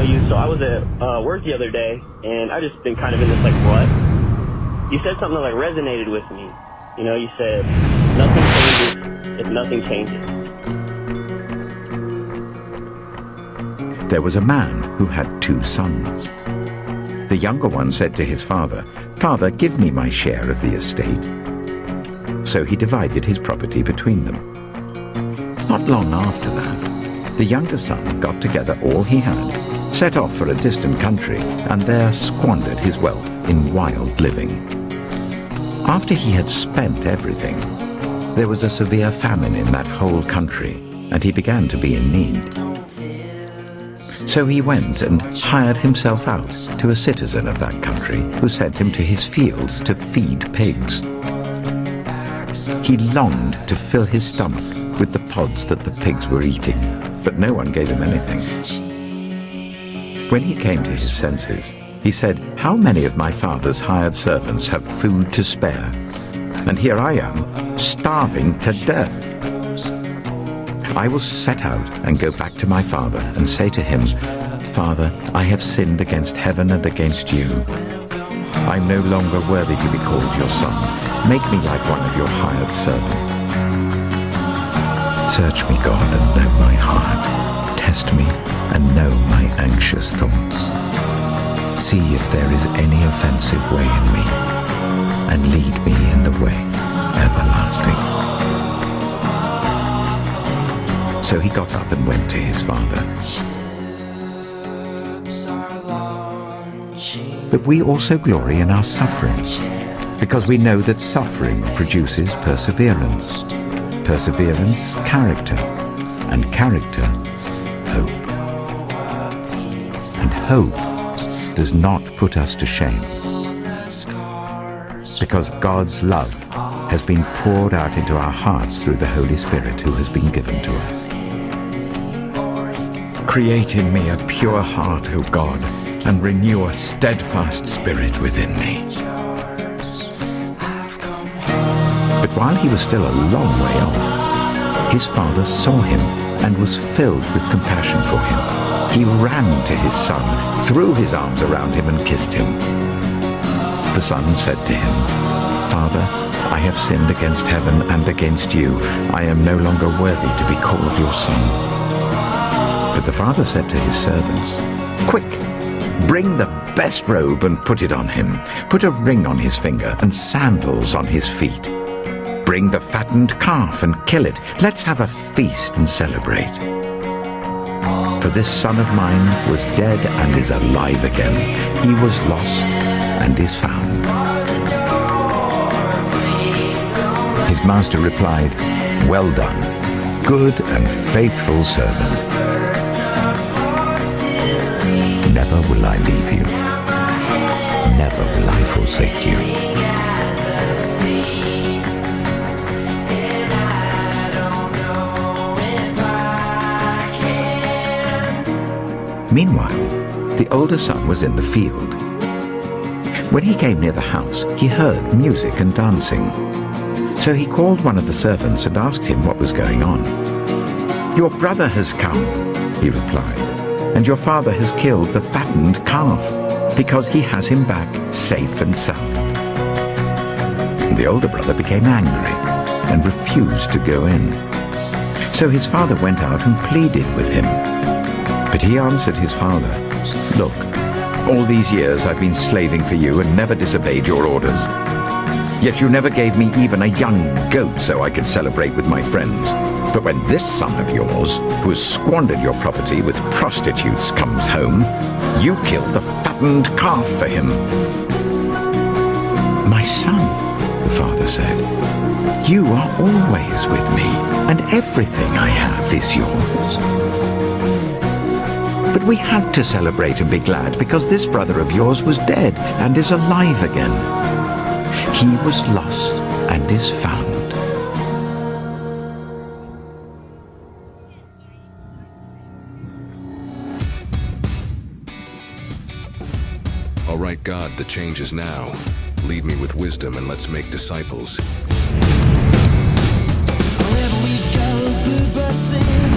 you. So I was at work the other day, and I just been kind of in this like rut. You said something that like resonated with me. You know, you said, nothing changes if nothing changes. There was a man who had 2 sons. The younger one said to his father, "Father, give me my share of the estate." So he divided his property between them. Not long after that, the younger son got together all he had, set off for a distant country, and there squandered his wealth in wild living. After he had spent everything, there was a severe famine in that whole country, and he began to be in need. So he went and hired himself out to a citizen of that country who sent him to his fields to feed pigs. He longed to fill his stomach with the pods that the pigs were eating, but no one gave him anything. When he came to his senses, he said, "How many of my father's hired servants have food to spare? And here I am, starving to death. I will set out and go back to my father and say to him, 'Father, I have sinned against heaven and against you. I am no longer worthy to be called your son. Make me like one of your hired servants.' Search me, God, and know my heart. Test me and know my anxious thoughts. See if there is any offensive way in me, and lead me in the way everlasting." So he got up and went to his father. But we also glory in our suffering, because we know that suffering produces perseverance. Perseverance, character, and character, hope. And hope does not put us to shame, because God's love has been poured out into our hearts through the Holy Spirit who has been given to us. Create in me a pure heart, O God, and renew a steadfast spirit within me. But while he was still a long way off, his father saw him and was filled with compassion for him. He ran to his son, threw his arms around him and kissed him. The son said to him, "Father, I have sinned against heaven and against you. I am no longer worthy to be called your son." But the father said to his servants, "Quick, bring the best robe and put it on him. Put a ring on his finger and sandals on his feet. Bring the fattened calf and kill it. Let's have a feast and celebrate. For this son of mine was dead and is alive again. He was lost and is found." His master replied, "Well done, good and faithful servant. Never will I leave you. Never will I forsake you." Meanwhile, the older son was in the field. When he came near the house, he heard music and dancing. So he called one of the servants and asked him what was going on. "Your brother has come," he replied, "and your father has killed the fattened calf, because he has him back safe and sound." The older brother became angry and refused to go in. So his father went out and pleaded with him. But he answered his father, "Look, all these years I've been slaving for you and never disobeyed your orders. Yet you never gave me even a young goat so I could celebrate with my friends. But when this son of yours, who has squandered your property with prostitutes, comes home, you kill the fattened calf for him." "My son," the father said, "you are always with me, and everything I have is yours. But we had to celebrate and be glad because this brother of yours was dead and is alive again. He was lost and is found." All right, God, the change is now. Lead me with wisdom and let's make disciples. Wherever we go, bluebirds sing.